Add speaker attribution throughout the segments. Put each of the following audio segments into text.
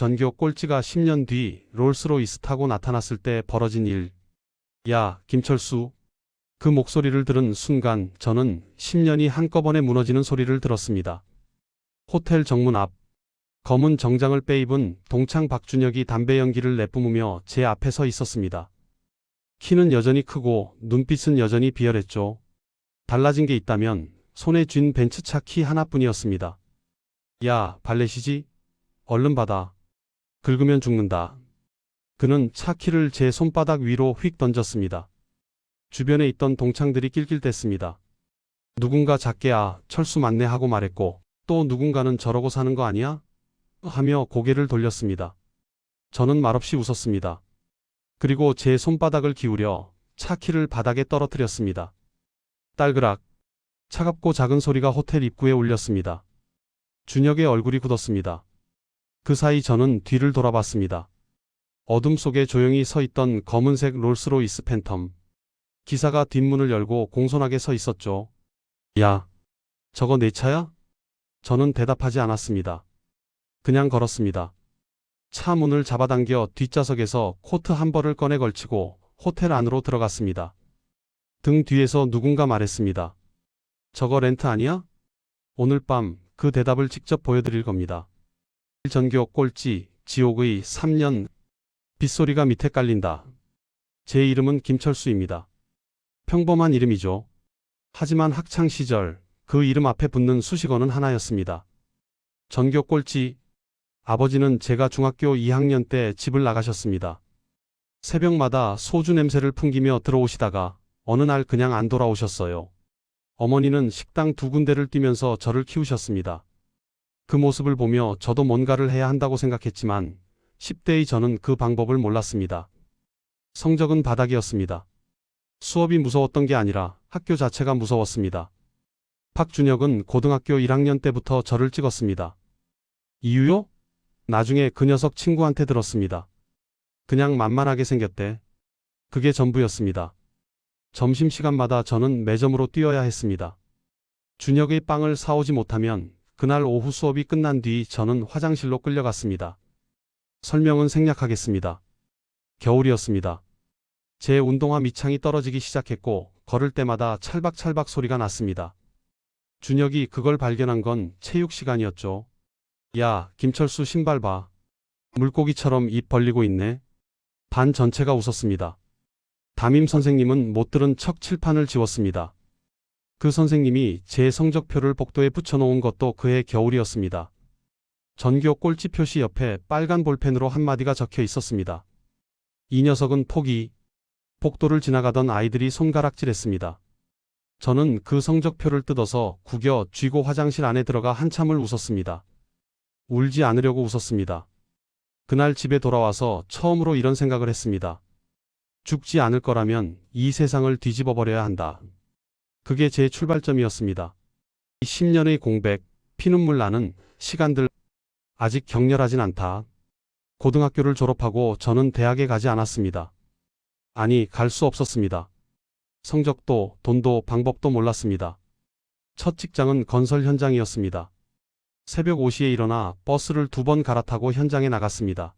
Speaker 1: 전기업 꼴찌가 10년 뒤 롤스로이스 타고 나타났을 때 벌어진 일. 야, 김철수. 그 목소리를 들은 순간 저는 10년이 한꺼번에 무너지는 소리를 들었습니다. 호텔 정문 앞. 검은 정장을 빼입은 동창 박준혁이 담배 연기를 내뿜으며 제 앞에 서 있었습니다. 키는 여전히 크고 눈빛은 여전히 비열했죠. 달라진 게 있다면 손에 쥔 벤츠차 키 하나뿐이었습니다. 야, 발렛이지? 얼른 받아. 긁으면 죽는다. 그는 차 키를 제 손바닥 위로 휙 던졌습니다. 주변에 있던 동창들이 낄낄댔습니다. 누군가 작게 철수 맞네 하고 말했고 또 누군가는 저러고 사는 거 아니야? 하며 고개를 돌렸습니다. 저는 말없이 웃었습니다. 그리고 제 손바닥을 기울여 차 키를 바닥에 떨어뜨렸습니다. 딸그락. 차갑고 작은 소리가 호텔 입구에 울렸습니다. 준혁의 얼굴이 굳었습니다. 그 사이 저는 뒤를 돌아봤습니다. 어둠 속에 조용히 서 있던 검은색 롤스로이스 팬텀. 기사가 뒷문을 열고 공손하게 서 있었죠. 야, 저거 내 차야? 저는 대답하지 않았습니다. 그냥 걸었습니다. 차 문을 잡아당겨 뒷좌석에서 코트 한 벌을 꺼내 걸치고 호텔 안으로 들어갔습니다. 등 뒤에서 누군가 말했습니다. 저거 렌트 아니야? 오늘 밤 그 대답을 직접 보여드릴 겁니다. 전기업 꼴찌, 지옥의 3년. 빗소리가 밑에 깔린다. 제 이름은 김철수입니다. 평범한 이름이죠. 하지만 학창시절 그 이름 앞에 붙는 수식어는 하나였습니다. 전기업 꼴찌. 아버지는 제가 중학교 2학년 때 집을 나가셨습니다. 새벽마다 소주 냄새를 풍기며 들어오시다가 어느 날 그냥 안 돌아오셨어요. 어머니는 식당 두 군데를 뛰면서 저를 키우셨습니다. 그 모습을 보며 저도 뭔가를 해야 한다고 생각했지만 10대의 저는 그 방법을 몰랐습니다. 성적은 바닥이었습니다. 수업이 무서웠던 게 아니라 학교 자체가 무서웠습니다. 박준혁은 고등학교 1학년 때부터 저를 찍었습니다. 이유요? 나중에 그 녀석 친구한테 들었습니다. 그냥 만만하게 생겼대. 그게 전부였습니다. 점심시간마다 저는 매점으로 뛰어야 했습니다. 준혁의 빵을 사오지 못하면 그날 오후 수업이 끝난 뒤 저는 화장실로 끌려갔습니다. 설명은 생략하겠습니다. 겨울이었습니다. 제 운동화 밑창이 떨어지기 시작했고 걸을 때마다 찰박찰박 소리가 났습니다. 준혁이 그걸 발견한 건 체육 시간이었죠. 야, 김철수 신발 봐. 물고기처럼 입 벌리고 있네. 반 전체가 웃었습니다. 담임 선생님은 못 들은 척 칠판을 지웠습니다. 그 선생님이 제 성적표를 복도에 붙여놓은 것도 그해 겨울이었습니다. 전기업 꼴찌 표시 옆에 빨간 볼펜으로 한마디가 적혀 있었습니다. 이 녀석은 포기. 복도를 지나가던 아이들이 손가락질했습니다. 저는 그 성적표를 뜯어서 구겨 쥐고 화장실 안에 들어가 한참을 웃었습니다. 울지 않으려고 웃었습니다. 그날 집에 돌아와서 처음으로 이런 생각을 했습니다. 죽지 않을 거라면 이 세상을 뒤집어 버려야 한다. 그게 제 출발점이었습니다. 10년의 공백, 피눈물 나는 시간들. 아직 격렬하진 않다. 고등학교를 졸업하고 저는 대학에 가지 않았습니다. 아니, 갈 수 없었습니다. 성적도 돈도 방법도 몰랐습니다. 첫 직장은 건설 현장이었습니다. 새벽 5시에 일어나 버스를 2번 갈아타고 현장에 나갔습니다.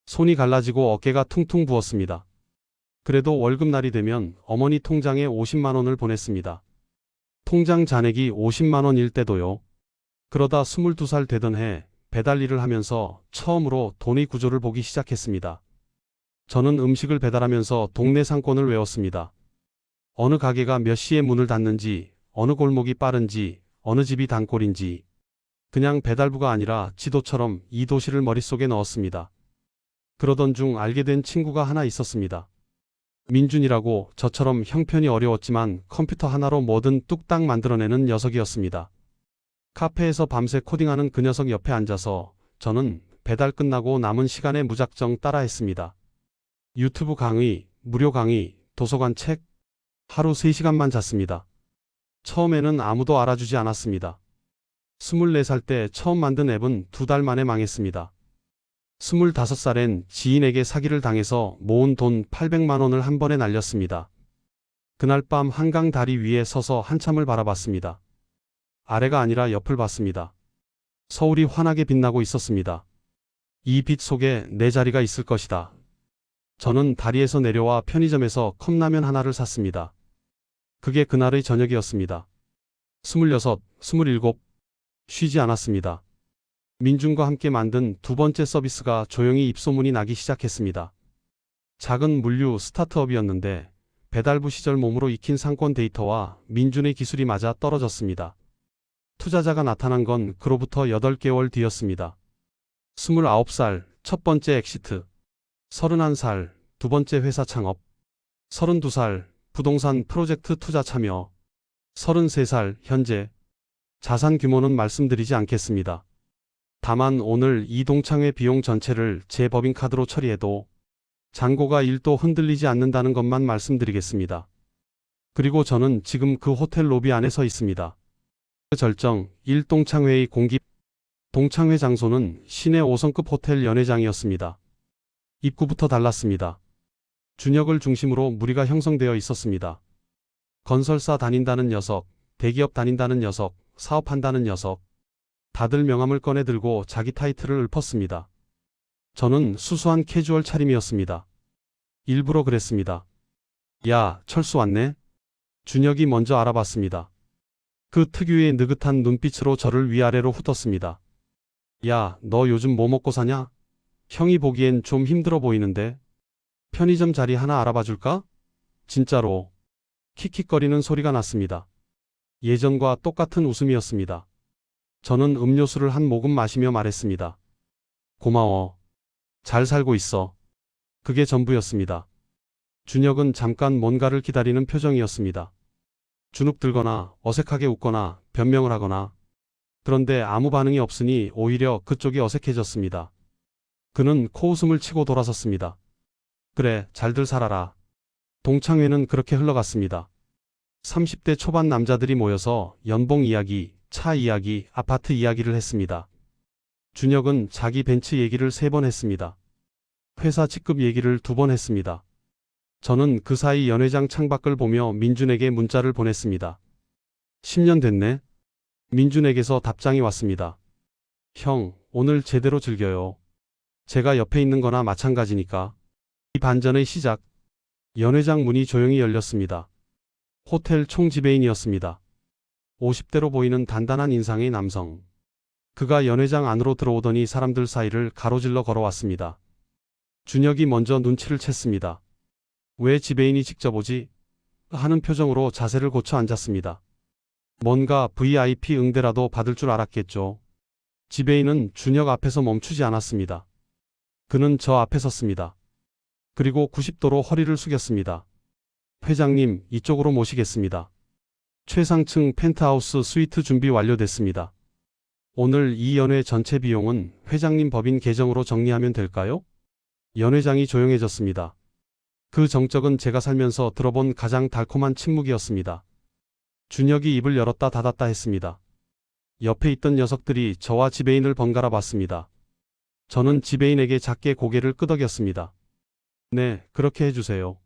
Speaker 1: 손이 갈라지고 어깨가 퉁퉁 부었습니다. 그래도 월급날이 되면 어머니 통장에 50만 원을 보냈습니다. 통장 잔액이 50만 원일 때도요. 그러다 22살 되던 해 배달 일을 하면서 처음으로 돈의 구조를 보기 시작했습니다. 저는 음식을 배달하면서 동네 상권을 외웠습니다. 어느 가게가 몇 시에 문을 닫는지, 어느 골목이 빠른지, 어느 집이 단골인지. 그냥 배달부가 아니라 지도처럼 이 도시를 머릿속에 넣었습니다. 그러던 중 알게 된 친구가 하나 있었습니다. 민준이라고. 저처럼 형편이 어려웠지만 컴퓨터 하나로 뭐든 뚝딱 만들어내는 녀석이었습니다. 카페에서 밤새 코딩하는 그 녀석 옆에 앉아서 저는 배달 끝나고 남은 시간에 무작정 따라했습니다. 유튜브 강의, 무료 강의, 도서관 책. 하루 3시간만 잤습니다. 처음에는 아무도 알아주지 않았습니다. 24살 때 처음 만든 앱은 2달 만에 망했습니다. 25살엔 지인에게 사기를 당해서 모은 돈 800만 원을 한 번에 날렸습니다. 그날 밤 한강 다리 위에 서서 한참을 바라봤습니다. 아래가 아니라 옆을 봤습니다. 서울이 환하게 빛나고 있었습니다. 이 빛 속에 내 자리가 있을 것이다. 저는 다리에서 내려와 편의점에서 컵라면 하나를 샀습니다. 그게 그날의 저녁이었습니다. 26, 27, 쉬지 않았습니다. 민준과 함께 만든 두 번째 서비스가 조용히 입소문이 나기 시작했습니다. 작은 물류 스타트업이었는데 배달부 시절 몸으로 익힌 상권 데이터와 민준의 기술이 맞아 떨어졌습니다. 투자자가 나타난 건 그로부터 8개월 뒤였습니다. 29살 첫 번째 엑시트, 31살 두 번째 회사 창업, 32살 부동산 프로젝트 투자 참여, 33살 현재 자산 규모는 말씀드리지 않겠습니다. 다만 오늘 이 동창회 비용 전체를 제 법인카드로 처리해도 잔고가 1도 흔들리지 않는다는 것만 말씀드리겠습니다. 그리고 저는 지금 그 호텔 로비 안에 서 있습니다. 절정 1동창회의 공기. 동창회 장소는 시내 5성급 호텔 연회장이었습니다. 입구부터 달랐습니다. 준혁을 중심으로 무리가 형성되어 있었습니다. 건설사 다닌다는 녀석, 대기업 다닌다는 녀석, 사업한다는 녀석. 다들 명함을 꺼내 들고 자기 타이틀을 읊었습니다. 저는 수수한 캐주얼 차림이었습니다. 일부러 그랬습니다. 야, 철수 왔네? 준혁이 먼저 알아봤습니다. 그 특유의 느긋한 눈빛으로 저를 위아래로 훑었습니다. 야, 너 요즘 뭐 먹고 사냐? 형이 보기엔 좀 힘들어 보이는데. 편의점 자리 하나 알아봐 줄까? 진짜로. 킥킥거리는 소리가 났습니다. 예전과 똑같은 웃음이었습니다. 저는 음료수를 한 모금 마시며 말했습니다. 고마워. 잘 살고 있어. 그게 전부였습니다. 준혁은 잠깐 뭔가를 기다리는 표정이었습니다. 주눅들거나 어색하게 웃거나 변명을 하거나. 그런데 아무 반응이 없으니 오히려 그쪽이 어색해졌습니다. 그는 코웃음을 치고 돌아섰습니다. 그래, 잘들 살아라. 동창회는 그렇게 흘러갔습니다. 30대 초반 남자들이 모여서 연봉 이야기, 차 이야기, 아파트 이야기를 했습니다. 준혁은 자기 벤츠 얘기를 3번 했습니다. 회사 직급 얘기를 2번 했습니다. 저는 그 사이 연회장 창밖을 보며 민준에게 문자를 보냈습니다. 10년 됐네. 민준에게서 답장이 왔습니다. 형, 오늘 제대로 즐겨요. 제가 옆에 있는 거나 마찬가지니까. 이 반전의 시작. 연회장 문이 조용히 열렸습니다. 호텔 총지배인이었습니다. 50대로 보이는 단단한 인상의 남성. 그가 연회장 안으로 들어오더니 사람들 사이를 가로질러 걸어왔습니다. 준혁이 먼저 눈치를 챘습니다. 왜 지배인이 직접 오지? 하는 표정으로 자세를 고쳐 앉았습니다. 뭔가 VIP 응대라도 받을 줄 알았겠죠. 지배인은 준혁 앞에서 멈추지 않았습니다. 그는 저 앞에 섰습니다. 그리고 90도로 허리를 숙였습니다. 회장님, 이쪽으로 모시겠습니다. 최상층 펜트하우스 스위트 준비 완료됐습니다. 오늘 이 연회 전체 비용은 회장님 법인 계정으로 정리하면 될까요? 연회장이 조용해졌습니다. 그 정적은 제가 살면서 들어본 가장 달콤한 침묵이었습니다. 준혁이 입을 열었다 닫았다 했습니다. 옆에 있던 녀석들이 저와 지배인을 번갈아 봤습니다. 저는 지배인에게 작게 고개를 끄덕였습니다. 네, 그렇게 해주세요.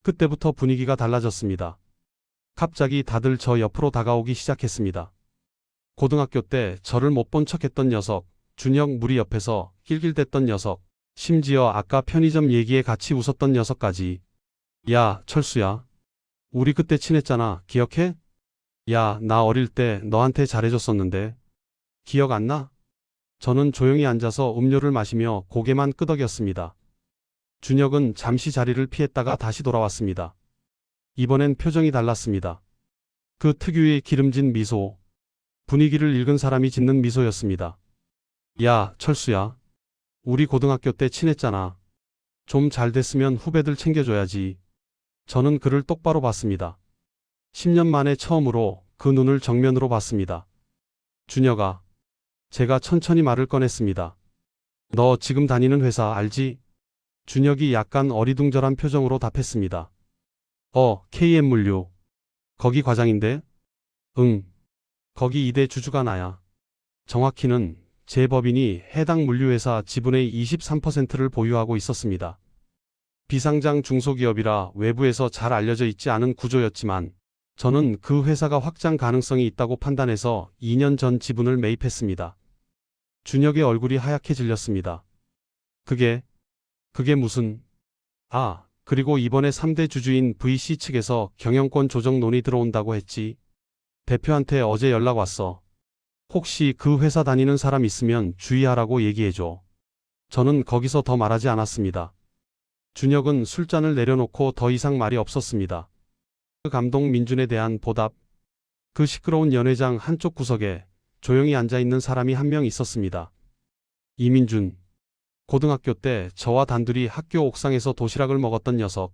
Speaker 1: 그때부터 분위기가 달라졌습니다. 갑자기 다들 저 옆으로 다가오기 시작했습니다. 고등학교 때 저를 못 본 척했던 녀석, 준혁 무리 옆에서 낄낄댔던 녀석, 심지어 아까 편의점 얘기에 같이 웃었던 녀석까지. 야, 철수야. 우리 그때 친했잖아. 기억해? 야, 나 어릴 때 너한테 잘해줬었는데. 기억 안 나? 저는 조용히 앉아서 음료를 마시며 고개만 끄덕였습니다. 준혁은 잠시 자리를 피했다가 다시 돌아왔습니다. 이번엔 표정이 달랐습니다. 그 특유의 기름진 미소. 분위기를 읽은 사람이 짓는 미소였습니다. 야, 철수야. 우리 고등학교 때 친했잖아. 좀 잘 됐으면 후배들 챙겨줘야지. 저는 그를 똑바로 봤습니다. 10년 만에 처음으로 그 눈을 정면으로 봤습니다. 준혁아. 제가 천천히 말을 꺼냈습니다. 너 지금 다니는 회사 알지? 준혁이 약간 어리둥절한 표정으로 답했습니다. KM물류. 거기 과장인데? 응. 거기 2대 주주가 나야. 정확히는 제 법인이 해당 물류회사 지분의 23%를 보유하고 있었습니다. 비상장 중소기업이라 외부에서 잘 알려져 있지 않은 구조였지만 저는 그 회사가 확장 가능성이 있다고 판단해서 2년 전 지분을 매입했습니다. 준혁의 얼굴이 하얗게 질렸습니다. 그게 무슨... 아, 그리고 이번에 3대 주주인 VC 측에서 경영권 조정 논의 들어온다고 했지. 대표한테 어제 연락 왔어. 혹시 그 회사 다니는 사람 있으면 주의하라고 얘기해줘. 저는 거기서 더 말하지 않았습니다. 준혁은 술잔을 내려놓고 더 이상 말이 없었습니다. 그 감독 민준에 대한 보답. 그 시끄러운 연회장 한쪽 구석에 조용히 앉아있는 사람이 한 명 있었습니다. 이민준. 고등학교 때 저와 단둘이 학교 옥상에서 도시락을 먹었던 녀석.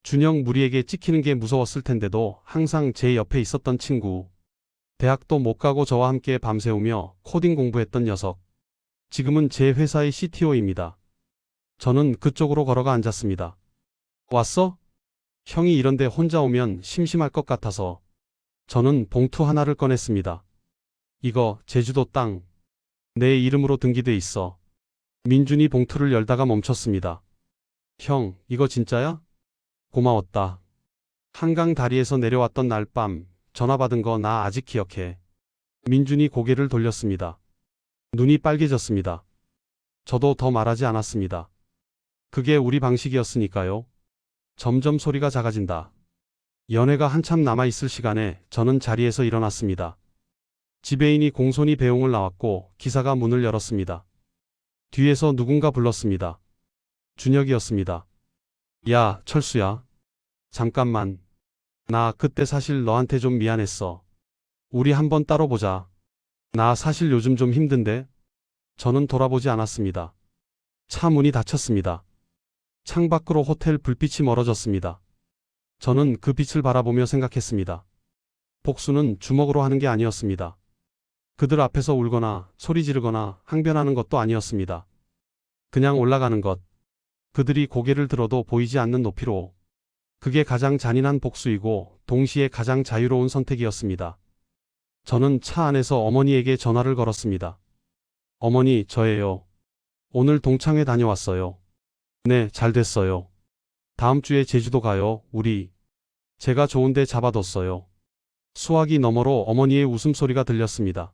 Speaker 1: 준혁 무리에게 찍히는 게 무서웠을 텐데도 항상 제 옆에 있었던 친구. 대학도 못 가고 저와 함께 밤새우며 코딩 공부했던 녀석. 지금은 제 회사의 CTO입니다. 저는 그쪽으로 걸어가 앉았습니다. 왔어? 형이 이런데 혼자 오면 심심할 것 같아서. 저는 봉투 하나를 꺼냈습니다. 이거 제주도 땅. 내 이름으로 등기돼 있어. 민준이 봉투를 열다가 멈췄습니다. 형, 이거 진짜야? 고마웠다. 한강 다리에서 내려왔던 날 밤 전화 받은 거 나 아직 기억해. 민준이 고개를 돌렸습니다. 눈이 빨개졌습니다. 저도 더 말하지 않았습니다. 그게 우리 방식이었으니까요. 점점 소리가 작아진다. 연회가 한참 남아있을 시간에 저는 자리에서 일어났습니다. 지배인이 공손히 배웅을 나왔고 기사가 문을 열었습니다. 뒤에서 누군가 불렀습니다. 준혁이었습니다. 야, 철수야. 잠깐만. 나 그때 사실 너한테 좀 미안했어. 우리 한번 따로 보자. 나 사실 요즘 좀 힘든데. 저는 돌아보지 않았습니다. 차 문이 닫혔습니다. 창밖으로 호텔 불빛이 멀어졌습니다. 저는 그 빛을 바라보며 생각했습니다. 복수는 주먹으로 하는 게 아니었습니다. 그들 앞에서 울거나 소리 지르거나 항변하는 것도 아니었습니다. 그냥 올라가는 것. 그들이 고개를 들어도 보이지 않는 높이로. 그게 가장 잔인한 복수이고 동시에 가장 자유로운 선택이었습니다. 저는 차 안에서 어머니에게 전화를 걸었습니다. 어머니, 저예요. 오늘 동창회 다녀왔어요. 네, 잘 됐어요. 다음 주에 제주도 가요, 우리. 제가 좋은데 잡아뒀어요. 수화기 너머로 어머니의 웃음소리가 들렸습니다.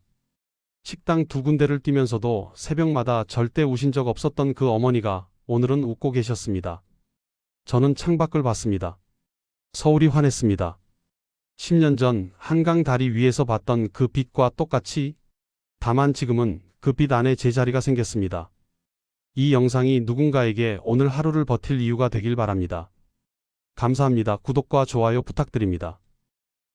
Speaker 1: 식당 두 군데를 뛰면서도 새벽마다 절대 우신 적 없었던 그 어머니가 오늘은 웃고 계셨습니다. 저는 창밖을 봤습니다. 서울이 환했습니다. 10년 전 한강 다리 위에서 봤던 그 빛과 똑같이. 다만 지금은 그 빛 안에 제 자리가 생겼습니다. 이 영상이 누군가에게 오늘 하루를 버틸 이유가 되길 바랍니다. 감사합니다. 구독과 좋아요 부탁드립니다.